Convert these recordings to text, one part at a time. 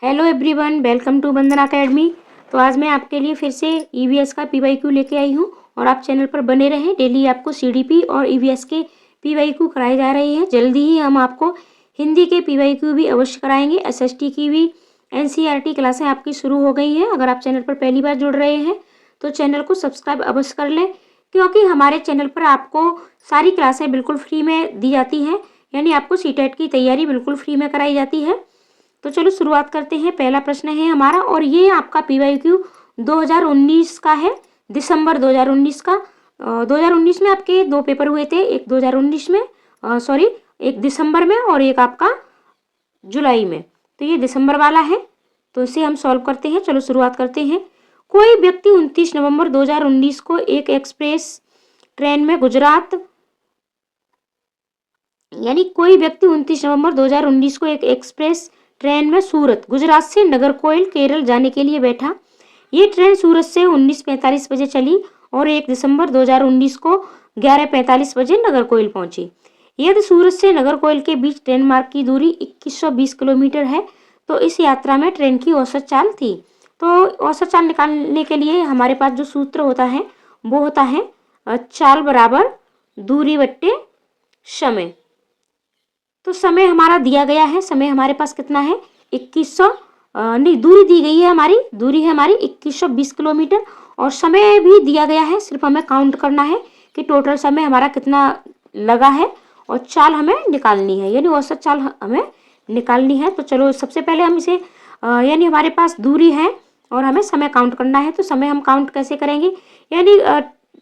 Hello everyone, welcome to Bandana academy. तो आज मैं आपके लिए फिर से ईवीएस का पीवाईक्यू लेके आई हूँ और आप चैनल पर बने रहें। डेली आपको सीडीपी और ईवीएस के पीवाईक्यू कराए जा रहे हैं। जल्दी ही हम आपको हिंदी के पीवाईक्यू भी अवश्य कराएंगे। एसएसटी की भी एनसीईआरटी क्लासें आपकी शुरू हो गई हैं। अगर आप चैनल पर पहली बार जुड़ रहे हैं तो चैनल को सब्सक्राइब अवश्य कर लें, क्योंकि हमारे चैनल पर आपको सारी क्लासें बिल्कुल फ्री में दी जाती हैं। यानी आपको सीटेट की तैयारी बिल्कुल फ्री में कराई जाती है। तो चलो शुरुआत करते हैं। पहला प्रश्न है हमारा, और ये आपका पीवाईक्यू 2019 का है, दिसंबर 2019 का। 2019 में आपके दो पेपर हुए थे, एक 2019 में एक दिसंबर में और एक आपका जुलाई में। तो ये दिसंबर वाला है, तो इसे हम सॉल्व करते हैं। चलो शुरुआत करते हैं। कोई व्यक्ति 29 नवंबर 2019 को एक एक्सप्रेस ट्रेन में गुजरात यानी कोई व्यक्ति 29 नवंबर 2019 को एक एक्सप्रेस ट्रेन में सूरत, गुजरात से नागरकोइल, केरल जाने के लिए बैठा। ये ट्रेन सूरत से 19:45 बजे चली और 1 दिसंबर 2019 को 11:45 बजे नागरकोइल पहुंची। यदि सूरत से नागरकोइल के बीच ट्रेन मार्ग की दूरी 2120 किलोमीटर है, तो इस यात्रा में ट्रेन की औसत चाल थी। तो औसत चाल निकालने के लिए हमारे पास जो सूत्र होता है वो होता है चाल बराबर दूरी बट्टे समय। तो समय हमारा दिया गया है, समय हमारे पास कितना है 2100 नहीं, दूरी दी गई है, हमारी दूरी है हमारी 2120 किलोमीटर और समय भी दिया गया है। सिर्फ हमें काउंट करना है कि टोटल समय हमारा कितना लगा है और चाल हमें निकालनी है, यानी औसत चाल हमें निकालनी है। तो चलो सबसे पहले हम इसे यानी हमारे पास दूरी है और हमें समय काउंट करना है। तो समय हम काउंट कैसे करेंगे, यानी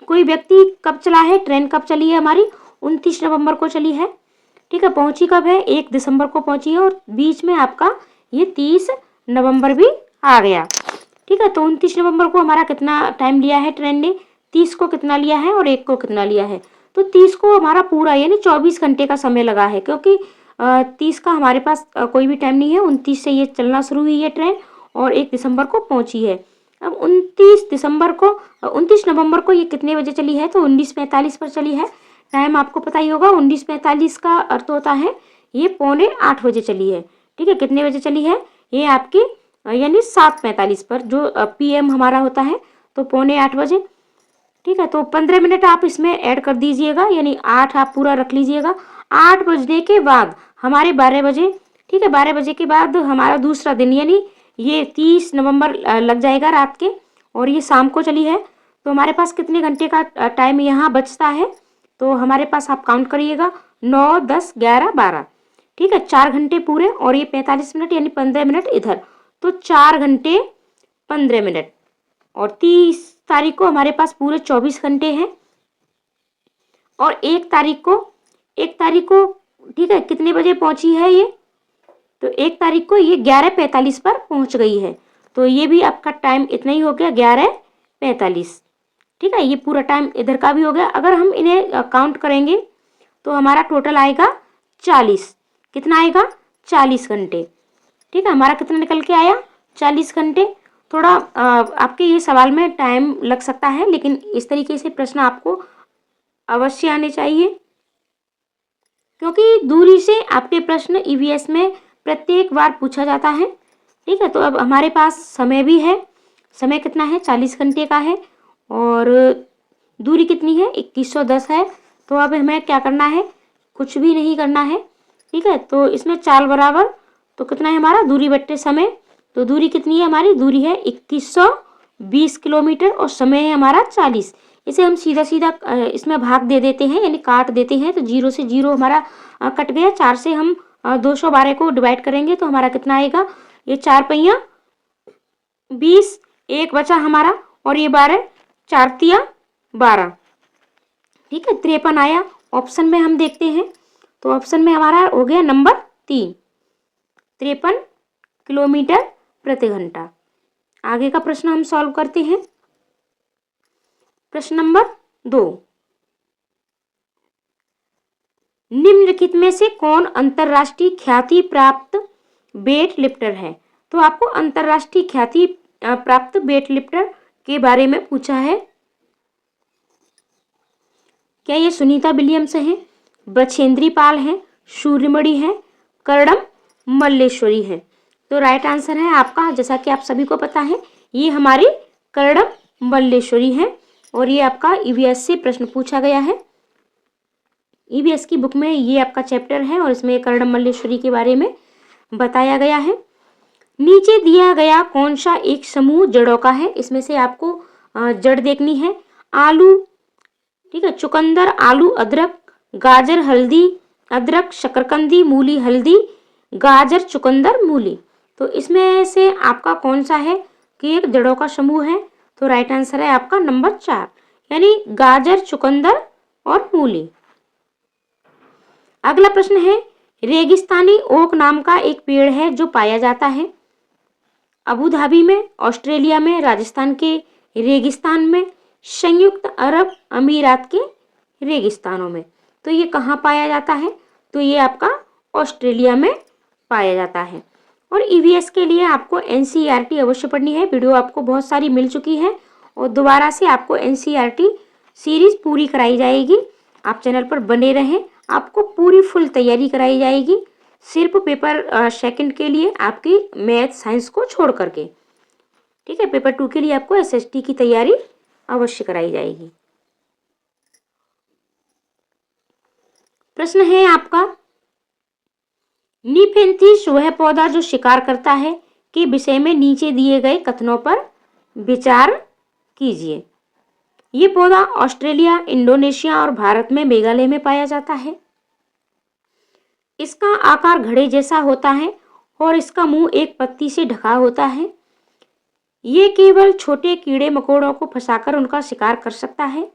कोई व्यक्ति कब चला है, ट्रेन कब चली है हमारी 29 नवंबर को चली है, ठीक है। पहुंची कब है, 1 दिसंबर को पहुंची है और बीच में आपका ये 30 नवंबर भी आ गया, ठीक है। तो 29 नवंबर को हमारा कितना टाइम लिया है ट्रेन ने, 30 को कितना लिया है और 1 को कितना लिया है। तो 30 को हमारा पूरा यानी 24 घंटे का समय लगा है, क्योंकि 30 का हमारे पास कोई भी टाइम नहीं है। 29 से ये चलना शुरू हुई है ट्रेन और 1 दिसंबर को पहुंची है। अब 29 नवंबर को ये कितने बजे चली है, तो 19:45 पर चली है। टाइम आपको पता ही होगा, 19:45 का अर्थ होता है ये 7:45 बजे चली है, ठीक है। कितने बजे चली है ये आपकी यानी 7:45 पर, जो पीएम हमारा होता है, तो 7:45 बजे, ठीक है। तो 15 मिनट आप इसमें ऐड कर दीजिएगा, यानी 8 आप पूरा रख लीजिएगा। 8 बजने के बाद हमारे 12 बजे, ठीक है, 12 बजे के बाद हमारा दूसरा दिन यानी ये 30 नवंबर लग जाएगा रात के, और ये शाम को चली है। तो हमारे पास कितने घंटे का टाइम यहाँ बचता है, तो हमारे पास आप काउंट करिएगा 9, 10, 11, 12, ठीक है, 4 घंटे पूरे और ये 45 मिनट यानी 15 मिनट इधर, तो 4 घंटे 15 मिनट। और 30 तारीख को हमारे पास पूरे 24 घंटे हैं और 1 तारीख को ठीक है कितने बजे पहुंची है ये, तो 1 तारीख को ये 11:45 पर पहुंच गई है। तो ये भी आपका टाइम इतना ही हो गया 11:45, ठीक है। ये पूरा टाइम इधर का भी हो गया। अगर हम इन्हें काउंट करेंगे तो हमारा टोटल आएगा 40, कितना आएगा 40 घंटे, ठीक है। हमारा कितना निकल के आया 40 घंटे। थोड़ा आपके ये सवाल में टाइम लग सकता है, लेकिन इस तरीके से प्रश्न आपको अवश्य आने चाहिए, क्योंकि दूरी से आपके प्रश्न ईवीएस में प्रत्येक बार पूछा जाता है, ठीक है। तो अब हमारे पास समय भी है, समय कितना है 40 घंटे का है और दूरी कितनी है 2110 है। तो अब हमें क्या करना है, कुछ भी नहीं करना है, ठीक है। तो इसमें चाल बराबर, तो कितना है हमारा दूरी बट्टे समय, तो दूरी कितनी है हमारी, दूरी है 2120 किलोमीटर और समय है हमारा 40। इसे हम सीधा सीधा इसमें भाग दे देते हैं, यानी काट देते हैं। तो 0 से 0 हमारा कट गया। 4 से हम 212 को डिवाइड करेंगे तो हमारा कितना आएगा, ये 4 पहिया 20, 1 बचा हमारा और ये 12, 4 तिया 12, ठीक है, 53 आया। ऑप्शन में हम देखते हैं तो ऑप्शन में हमारा हो गया नंबर 3, 53 किलोमीटर प्रति घंटा। आगे का प्रश्न हम सॉल्व करते हैं। प्रश्न नंबर 2, निम्नलिखित में से कौन अंतरराष्ट्रीय ख्याति प्राप्त वेट लिफ्टर है। तो आपको अंतरराष्ट्रीय ख्याति प्राप्त वेट लिफ्टर के बारे में पूछा है। क्या ये सुनीता विलियम्स है, बछेंद्री पाल है, सूर्यमणि है, कर्णम मल्लेश्वरी है। तो राइट आंसर है आपका, जैसा कि आप सभी को पता है, ये हमारी कर्णम मल्लेश्वरी है और ये आपका ईवीएस से प्रश्न पूछा गया है। ईवीएस की बुक में ये आपका चैप्टर है और इसमें कर्णम मल्लेश्वरी के बारे में बताया गया है। नीचे दिया गया कौन सा एक समूह जड़ों का है? इसमें से आपको जड़ देखनी है। आलू, ठीक है, चुकंदर, आलू, अदरक, गाजर, हल्दी, अदरक, शकरकंदी, मूली, हल्दी, गाजर, चुकंदर, मूली। तो इसमें से आपका कौन सा है कि एक जड़ों का समूह है? तो राइट आंसर है आपका नंबर 4, यानी गाजर, चुकंदर और मूली। अगला प्रश्न है, रेगिस्तानी ओक नाम का एक पेड़ है जो पाया जाता है अबू धाबी में, ऑस्ट्रेलिया में, राजस्थान के रेगिस्तान में, संयुक्त अरब अमीरात के रेगिस्तानों में। तो ये कहाँ पाया जाता है? तो ये आपका ऑस्ट्रेलिया में पाया जाता है। और ईवीएस के लिए आपको एनसीईआरटी अवश्य पढ़नी है। वीडियो आपको बहुत सारी मिल चुकी है और दोबारा से आपको एनसीईआरटी सीरीज पूरी कराई जाएगी। आप चैनल पर बने रहें, आपको पूरी फुल तैयारी कराई जाएगी, सिर्फ पेपर सेकंड के लिए आपकी मैथ साइंस को छोड़ करके, ठीक है। पेपर 2 के लिए आपको एसएसटी की तैयारी अवश्य कराई जाएगी। प्रश्न है आपका, नीफेंथिस वह पौधा जो शिकार करता है के विषय में नीचे दिए गए कथनों पर विचार कीजिए। ये पौधा ऑस्ट्रेलिया, इंडोनेशिया और भारत में मेघालय में पाया जाता है। इसका आकार घड़े जैसा होता है और इसका मुंह एक पत्ती से ढका होता है। ये केवल छोटे कीड़े मकोड़ों को फंसाकर उनका शिकार कर सकता है।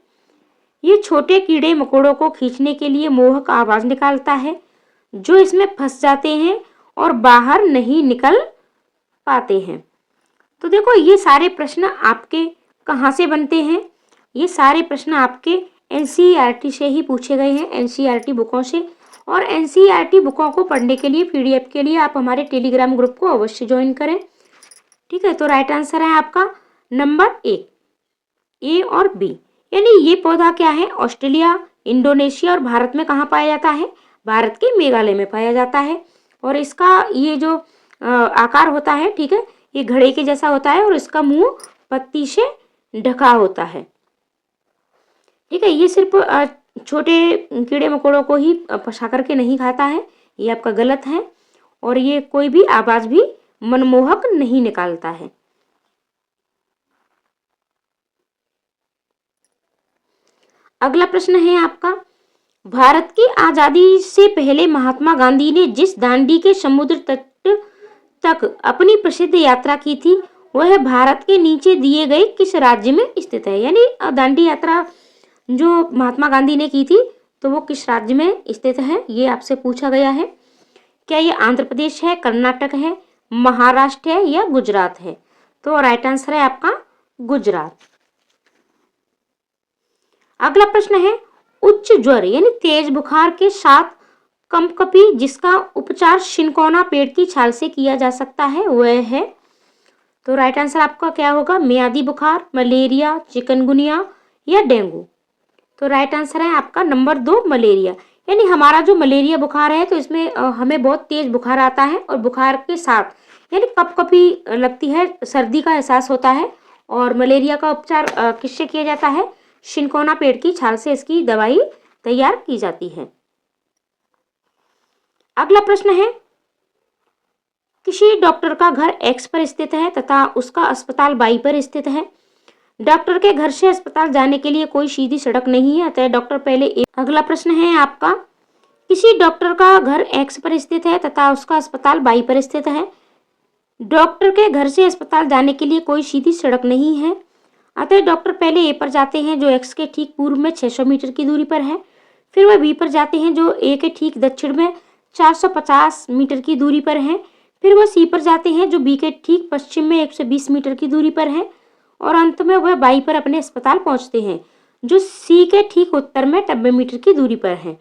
ये छोटे कीड़े मकोड़ों को खींचने के लिए मोहक आवाज निकालता है जो इसमें फंस जाते हैं और बाहर नहीं निकल पाते हैं। तो देखो, ये सारे प्रश्न आपके कहाँ से बनते हैं? ये सारे प्रश्न आपके एनसीईआरटी से ही पूछे गए हैं, एनसीईआरटी बुकों से। और एनसीईआरटी बुकों को पढ़ने के लिए, पीडीएफ के लिए आप हमारे टेलीग्राम ग्रुप को अवश्य ज्वाइन करें, ठीक है। तो राइट आंसर है आपका नंबर 1, ए और बी। यानी ये पौधा क्या है? ऑस्ट्रेलिया, इंडोनेशिया और भारत में कहाँ पाया जाता है? भारत के मेघालय में पाया जाता है। और इसका ये जो आकार होता है, ठीक है, ये घड़े के जैसा होता है और इसका मुंह पत्ती से ढका होता है, ठीक है। ये सिर्फ छोटे कीड़े मकोड़ों को ही फंसा करके नहीं खाता है, ये आपका गलत है। और ये कोई भी आवाज भी मनमोहक नहीं निकालता है। अगला प्रश्न है आपका, भारत की आजादी से पहले महात्मा गांधी ने जिस दांडी के समुद्र तट तक अपनी प्रसिद्ध यात्रा की थी वह भारत के नीचे दिए गए किस राज्य में स्थित है? यानी दांडी यात्रा जो महात्मा गांधी ने की थी तो वो किस राज्य में स्थित है, ये आपसे पूछा गया है। क्या ये आंध्र प्रदेश है, कर्नाटक है, महाराष्ट्र है या गुजरात है? तो राइट आंसर है आपका गुजरात। अगला प्रश्न है, उच्च ज्वर यानी तेज बुखार के साथ कंपकपी जिसका उपचार शिनकोना पेड़ की छाल से किया जा सकता है वह है? तो राइट आंसर आपका क्या होगा? मियादी बुखार, मलेरिया, चिकनगुनिया या डेंगू? तो राइट आंसर है आपका नंबर 2, मलेरिया। यानी हमारा जो मलेरिया बुखार है तो इसमें हमें बहुत तेज बुखार आता है और बुखार के साथ यानी कंपकपी लगती है, सर्दी का एहसास होता है। और मलेरिया का उपचार किससे किया जाता है? शिनकोना पेड़ की छाल से इसकी दवाई तैयार की जाती है। अगला प्रश्न है, किसी डॉक्टर का घर एक्स पर स्थित है तथा उसका अस्पताल वाई पर स्थित है। डॉक्टर के घर से अस्पताल जाने के लिए कोई सीधी सड़क नहीं है, अतः डॉक्टर पहले अगला प्रश्न है आपका, किसी डॉक्टर का घर एक्स पर स्थित है तथा उसका अस्पताल वाई पर स्थित है। डॉक्टर के घर से अस्पताल जाने के लिए कोई सीधी सड़क नहीं है, अतः डॉक्टर पहले ए पर जाते हैं जो एक्स के ठीक पूर्व में 600 मीटर की दूरी पर है। फिर वह बी पर जाते हैं जो ए के ठीक दक्षिण में 450 मीटर की दूरी पर है। फिर वह सी पर जाते हैं जो बी के ठीक पश्चिम में 120 मीटर की दूरी पर है। और अंत में वह वाई पर अपने अस्पताल पहुंचते हैं जो सी के ठीक उत्तर में 90 मीटर की दूरी पर है।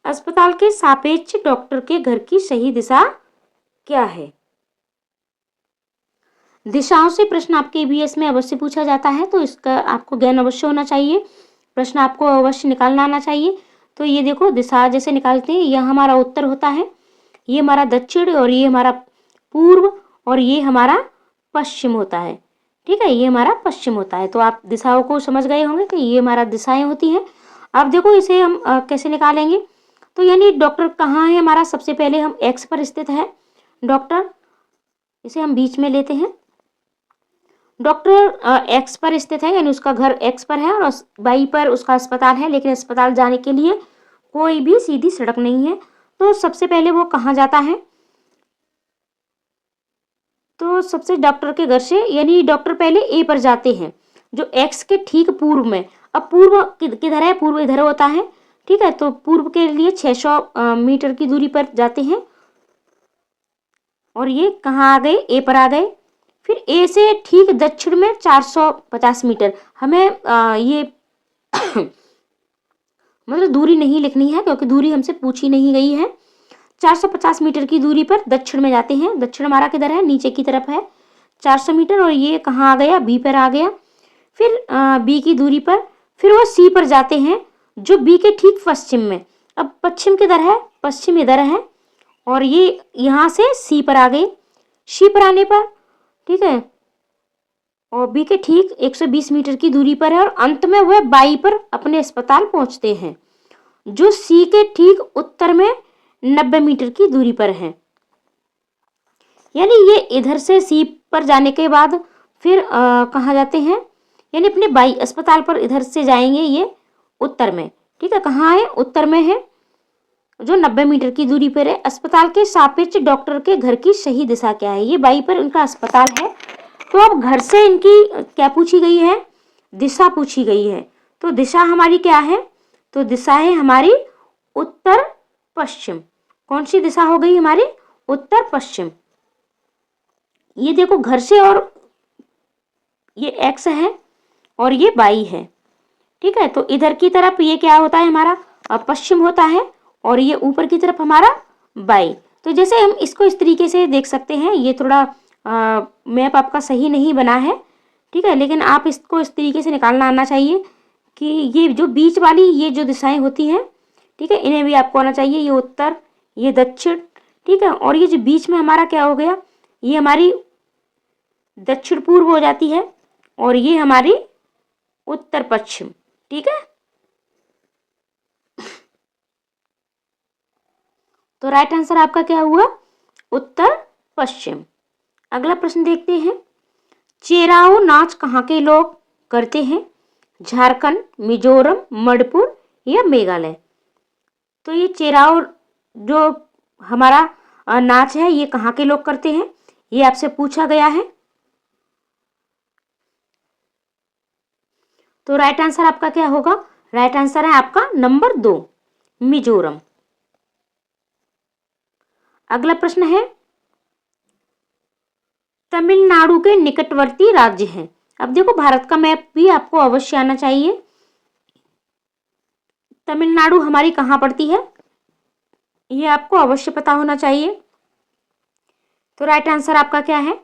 अस्पताल के सापेक्ष डॉक्टर के घर की सही दिशा क्या है? दिशाओं से प्रश्न आपके ईवीएस में अवश्य पूछा जाता है, तो इसका आपको ज्ञान अवश्य होना चाहिए, प्रश्न आपको अवश्य निकालना आना चाहिए। तो ये देखो, दिशा जैसे निकालते हैं, यह हमारा उत्तर होता है, ये हमारा दक्षिण और ये हमारा पूर्व और ये हमारा पश्चिम होता है। ठीक है, ये हमारा पश्चिम होता है। तो आप दिशाओं को समझ गए होंगे कि ये हमारा दिशाएं होती हैं। अब देखो इसे हम कैसे निकालेंगे। तो यानी डॉक्टर कहाँ है हमारा, सबसे पहले हम एक्स पर स्थित है डॉक्टर, इसे हम बीच में लेते हैं। डॉक्टर एक्स पर स्थित है, यानी उसका घर एक्स पर है और वाई पर उसका अस्पताल है, लेकिन अस्पताल जाने के लिए कोई भी सीधी सड़क नहीं है। तो सबसे पहले वो कहाँ जाता है, तो सबसे डॉक्टर के घर से, यानी डॉक्टर पहले ए पर जाते हैं जो एक्स के ठीक पूर्व में। अब पूर्व किधर है, पूर्व इधर होता है। ठीक है, तो पूर्व के लिए 600 मीटर की दूरी पर जाते हैं और ये कहाँ आ गए, ए पर आ गए। फिर ए से ठीक दक्षिण में 450 मीटर, हमें ये मतलब दूरी नहीं लिखनी है क्योंकि दूरी हमसे पूछी नहीं गई है। 450 मीटर की दूरी पर दक्षिण में जाते हैं। दक्षिण हमारा किधर है, नीचे की तरफ है 400 मीटर, और ये कहाँ आ गया, बी पर आ गया। फिर बी की दूरी पर फिर वो सी पर जाते हैं जो बी के ठीक पश्चिम में। अब पश्चिम किधर है, पश्चिम इधर है, और ये यहाँ से सी पर आ गए। सी पर आने पर ठीक है, और बी के ठीक 120 मीटर की दूरी पर है, और अंत में वह बाई पर अपने अस्पताल पहुंचते हैं जो सी के ठीक उत्तर में 90 मीटर की दूरी पर है। यानी ये इधर से सी पर जाने के बाद फिर कहाँ जाते हैं, यानी अपने बाई अस्पताल पर इधर से जाएंगे, ये उत्तर में। ठीक है, कहाँ है, उत्तर में है जो 90 मीटर की दूरी पर है। अस्पताल के सापेक्ष डॉक्टर के घर की सही दिशा क्या है, ये बाई पर उनका अस्पताल है। तो अब घर से इनकी क्या पूछी गई है, दिशा पूछी गई है। तो दिशा हमारी क्या है, तो दिशा है हमारी उत्तर पश्चिम। कौन सी दिशा हो गई हमारी, उत्तर पश्चिम। ये देखो घर से, और ये एक्स है और ये वाई है। ठीक है, तो इधर की तरफ ये क्या होता है हमारा पश्चिम होता है, और ये ऊपर की तरफ हमारा वाई। तो जैसे हम इसको इस तरीके से देख सकते हैं, ये थोड़ा मैप आपका सही नहीं बना है। ठीक है, लेकिन आप इसको इस तरीके से निकालना आना चाहिए कि ये जो बीच वाली ये जो दिशाएं होती हैं, ठीक है, इन्हें भी आपको आना चाहिए। ये उत्तर, ये दक्षिण। ठीक है, और ये जो बीच में हमारा क्या हो गया, ये हमारी दक्षिण पूर्व हो जाती है, और ये हमारी उत्तर पश्चिम। ठीक है, तो राइट आंसर आपका क्या हुआ, उत्तर पश्चिम। अगला प्रश्न देखते हैं, चेराओ नाच कहाँ के लोग करते हैं, झारखंड, मिजोरम, मणिपुर या मेघालय। तो ये चेराओ जो हमारा नाच है ये कहाँ के लोग करते हैं, ये आपसे पूछा गया है। तो राइट आंसर आपका क्या होगा, राइट आंसर है आपका नंबर 2, मिजोरम। अगला प्रश्न है, तमिलनाडु के निकटवर्ती राज्य हैं। अब देखो भारत का मैप भी आपको अवश्य आना चाहिए। तमिलनाडु हमारी कहाँ पड़ती है, ये आपको अवश्य पता होना चाहिए। तो राइट आंसर आपका क्या है,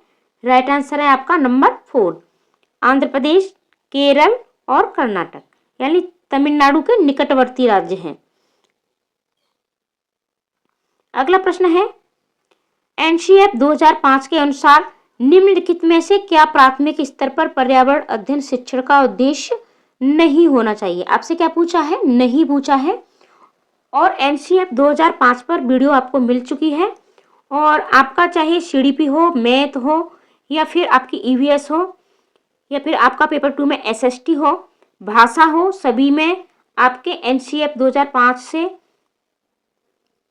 राइट आंसर है आपका नंबर 4, आंध्र प्रदेश, केरल और कर्नाटक, यानी तमिलनाडु के निकटवर्ती राज्य हैं। अगला प्रश्न है, एनसीएफ 2005 के अनुसार निम्नलिखित में से क्या प्राथमिक स्तर पर पर्यावरण अध्ययन शिक्षण का उद्देश्य नहीं होना चाहिए। आपसे क्या पूछा है, नहीं पूछा है। और एनसीएफ 2005 पर वीडियो आपको मिल चुकी है, और आपका चाहे सीडीपी हो, मैथ हो, या फिर आपकी ईवीएस हो, या फिर आपका पेपर 2 में एसएसटी हो, भाषा हो, सभी में आपके एनसीएफ 2005 से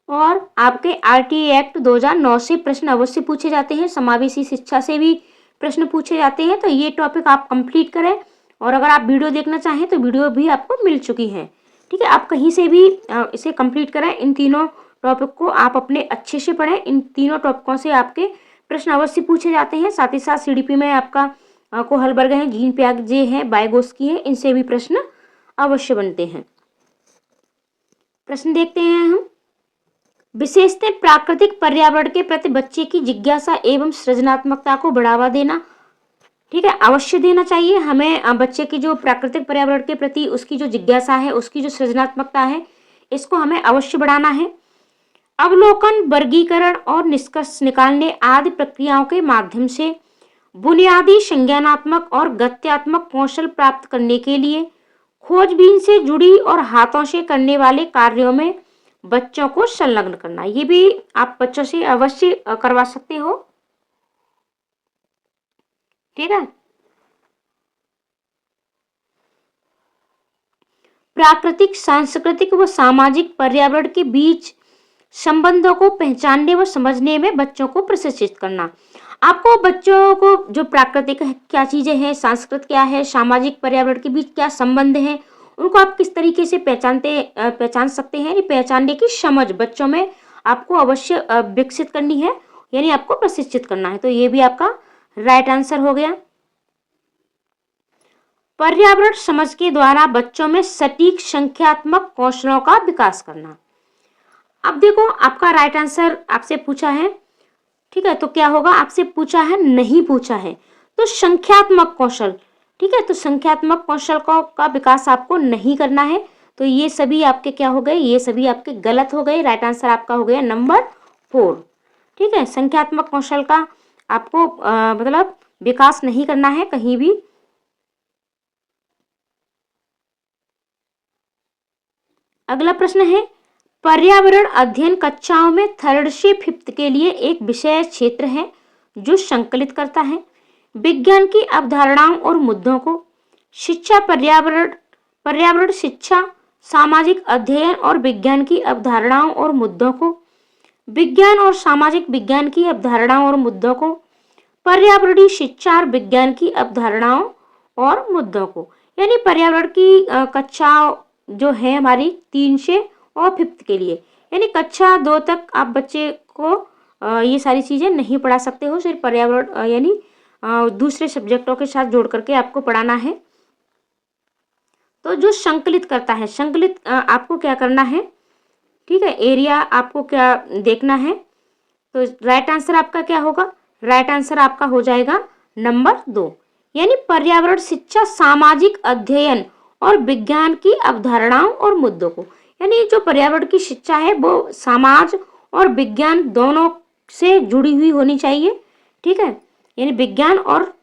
और आपके आरटीई एक्ट 2009 से प्रश्न अवश्य पूछे जाते हैं। समावेशी शिक्षा से भी प्रश्न पूछे जाते हैं। तो ये टॉपिक आप कंप्लीट करें, और अगर आप वीडियो देखना चाहें तो वीडियो भी आपको मिल चुकी है। ठीक है, आप कहीं से भी इसे कंप्लीट करें। इन तीनों टॉपिक को आप अपने अच्छे से पढ़ें। इन तीनों टॉपिकों से आपके प्रश्न अवश्य पूछे जाते हैं। साथ ही साथ सीडीपी में आपका कोहलबर्ग हैं, जीन पियाजे हैं, बायगोस्की हैं, इनसे भी प्रश्न अवश्य बनते हैं। प्रश्न देखते हैं हम, विशेषतः प्राकृतिक पर्यावरण के प्रति बच्चे की जिज्ञासा एवं सृजनात्मकता को बढ़ावा देना। ठीक है, अवश्य देना चाहिए हमें। बच्चे की जो प्राकृतिक पर्यावरण के प्रति उसकी जो जिज्ञासा है, उसकी जो सृजनात्मकता है, इसको हमें अवश्य बढ़ाना है। अवलोकन, वर्गीकरण और निष्कर्ष निकालने आदि प्रक्रियाओं के माध्यम से बुनियादी संज्ञानात्मक और गत्यात्मक कौशल प्राप्त करने के लिए खोजबीन से जुड़ी और हाथों से करने वाले कार्यों में बच्चों को संलग्न करना, ये भी आप बच्चों से अवश्य करवा सकते हो। ठीक है। प्राकृतिक, सांस्कृतिक व सामाजिक पर्यावरण के बीच संबंधों को पहचानने व समझने में बच्चों को प्रशिक्षित करना। आपको बच्चों को जो प्राकृतिक क्या चीजें हैं, संस्कृत क्या है, सामाजिक पर्यावरण के बीच क्या संबंध है, उनको आप किस तरीके से पहचान सकते हैं, पहचानने की समझ बच्चों में आपको अवश्य विकसित करनी है, यानी आपको प्रशिक्षित करना है। तो ये भी आपका राइट आंसर हो गया। पर्यावरण समझ के द्वारा बच्चों में सटीक संख्यात्मक कौशलों का विकास करना। अब देखो, आपका राइट आंसर आपसे पूछा है, ठीक है, तो क्या होगा, आपसे पूछा है नहीं पूछा है, तो संख्यात्मक कौशल, ठीक है, तो संख्यात्मक कौशल का विकास आपको नहीं करना है। तो ये सभी आपके क्या हो गए, ये सभी आपके गलत हो गए। राइट आंसर आपका हो गया नंबर 4। ठीक है, संख्यात्मक कौशल का आपको मतलब विकास नहीं करना है कहीं भी। अगला प्रश्न है, पर्यावरण अध्ययन कक्षाओं में 3rd से 5th के लिए एक विषय क्षेत्र है जो संकलित करता है विज्ञान की अवधारणाओं और मुद्दों को, शिक्षा पर्यावरण शिक्षा, सामाजिक अध्ययन और विज्ञान की अवधारणाओं और मुद्दों को, विज्ञान और सामाजिक विज्ञान की अवधारणाओं और मुद्दों को, पर्यावरणीय शिक्षा और विज्ञान की अवधारणाओं और मुद्दों को। यानी पर्यावरण की कक्षा जो है हमारी 3 से और 5th के लिए, यानी कक्षा 2 तक आप बच्चे को ये सारी चीजें नहीं पढ़ा सकते हो, सिर्फ पर्यावरण यानी दूसरे सब्जेक्टों के साथ जोड़ करके आपको पढ़ाना है। तो जो संकलित करता है, संकलित आपको क्या करना है, ठीक है, एरिया आपको क्या देखना है। तो राइट आंसर आपका क्या होगा, राइट आंसर आपका हो जाएगा नंबर 2, यानी पर्यावरण शिक्षा सामाजिक अध्ययन और विज्ञान की अवधारणाओं और मुद्दों को। यानी जो पर्यावरण की शिक्षा है वो समाज और विज्ञान दोनों से जुड़ी हुई होनी चाहिए। ठीक है, यानी विज्ञान और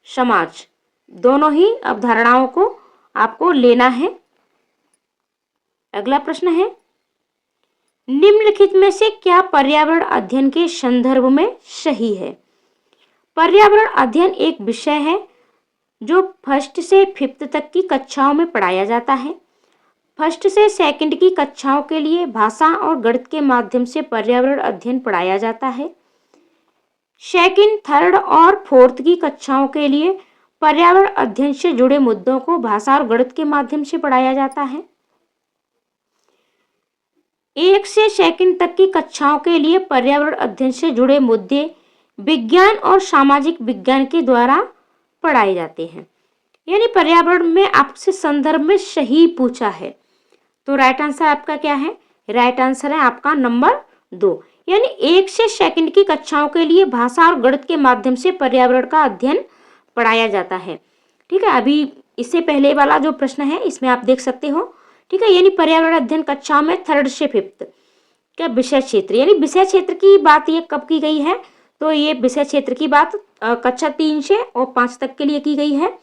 समाज दोनों ही अवधारणाओं को आपको लेना है। अगला प्रश्न है, निम्नलिखित में से क्या पर्यावरण अध्ययन के संदर्भ में सही है। पर्यावरण अध्ययन एक विषय है जो 1st से 5th तक की कक्षाओं में पढ़ाया जाता है। 1st से 2nd की कक्षाओं के लिए भाषा और गणित के माध्यम से पर्यावरण अध्ययन पढ़ाया जाता है। 2nd, 3rd और 4th की कक्षाओं के लिए पर्यावरण अध्ययन से जुड़े मुद्दों को भाषा और गणित के माध्यम से पढ़ाया जाता है। 1 से 2nd तक की कक्षाओं के लिए पर्यावरण अध्ययन से जुड़े मुद्दे विज्ञान और सामाजिक विज्ञान के द्वारा पढ़ाए जाते हैं। यानी पर्यावरण में आपसे संदर्भ में सही पूछा है, तो राइट आंसर आपका क्या है, राइट आंसर है आपका नंबर 2, यानी 1 से 2nd की कक्षाओं के लिए भाषा और गणित के माध्यम से पर्यावरण का अध्ययन पढ़ाया जाता है। ठीक है, अभी इससे पहले वाला जो प्रश्न है इसमें आप देख सकते हो। ठीक है, यानी पर्यावरण अध्ययन कक्षाओं में 3rd से 5th क्या विषय क्षेत्र, यानी विषय क्षेत्र की बात ये कब की गई है, तो ये विषय क्षेत्र की बात कक्षा 3 से और 5 तक के लिए की गई है।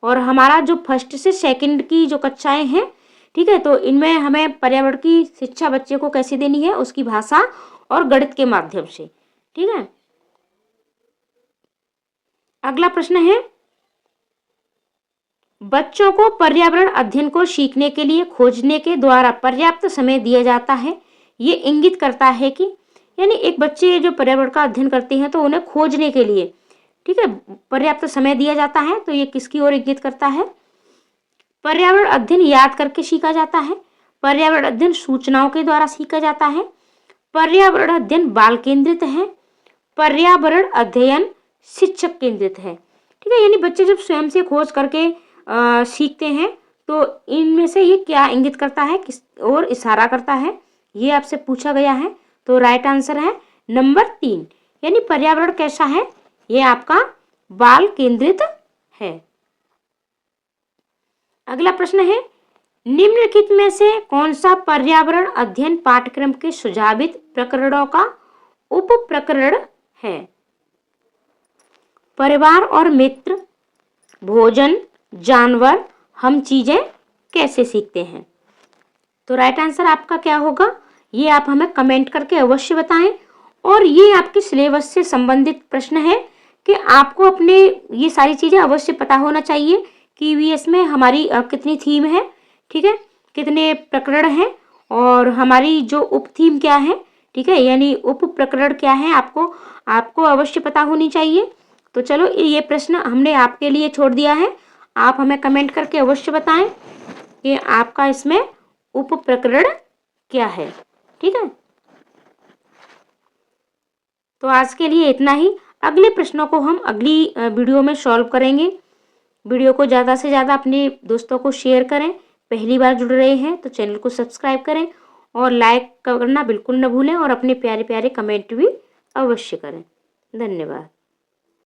और हमारा जो 1st से 2nd की जो कक्षाएं हैं, ठीक है, तो इनमें हमें पर्यावरण की शिक्षा बच्चे को कैसे देनी है, उसकी भाषा और गणित के माध्यम से। ठीक है, अगला प्रश्न है, बच्चों को पर्यावरण अध्ययन को सीखने के लिए खोजने के द्वारा पर्याप्त समय दिया जाता है। ये इंगित करता है कि, यानी एक बच्चे जो पर्यावरण का अध्ययन करते हैं तो उन्हें खोजने के लिए, ठीक है, पर्याप्त समय दिया जाता है। तो ये किसकी ओर इंगित करता है, पर्यावरण अध्ययन याद करके सीखा जाता है, पर्यावरण अध्ययन सूचनाओं के द्वारा सीखा जाता है, पर्यावरण अध्ययन बाल केंद्रित है, पर्यावरण अध्ययन शिक्षक केंद्रित है। ठीक है, यानी बच्चे जब स्वयं से खोज करके सीखते हैं तो इनमें से ये क्या इंगित करता है, किस ओर इशारा करता है, ये आपसे पूछा गया है। तो राइट आंसर है नंबर 3, यानी पर्यावरण कैसा है, ये आपका बाल केंद्रित है। अगला प्रश्न है, निम्नलिखित में से कौन सा पर्यावरण अध्ययन पाठ्यक्रम के सुझावित प्रकरणों का उप प्रकरण है? परिवार और मित्र, भोजन, जानवर, हम चीजें कैसे सीखते हैं। तो राइट आंसर आपका क्या होगा, ये आप हमें कमेंट करके अवश्य बताएं। और ये आपके सिलेबस से संबंधित प्रश्न है कि आपको अपने ये सारी चीजें अवश्य पता होना चाहिए कि ईवीएस में हमारी कितनी थीम है, ठीक है, कितने प्रकरण हैं और हमारी जो उप थीम क्या है, ठीक है, यानी उप प्रकरण क्या है, आपको अवश्य पता होनी चाहिए। तो चलो ये प्रश्न हमने आपके लिए छोड़ दिया है, आप हमें कमेंट करके अवश्य बताएं कि आपका इसमें उप प्रकरण क्या है, ठीक है। तो आज के लिए इतना ही, अगले प्रश्नों को हम अगली वीडियो में सॉल्व करेंगे। वीडियो को ज़्यादा से ज़्यादा अपने दोस्तों को शेयर करें। पहली बार जुड़ रहे हैं तो चैनल को सब्सक्राइब करें और लाइक करना बिल्कुल न भूलें और अपने प्यारे प्यारे कमेंट भी अवश्य करें। धन्यवाद।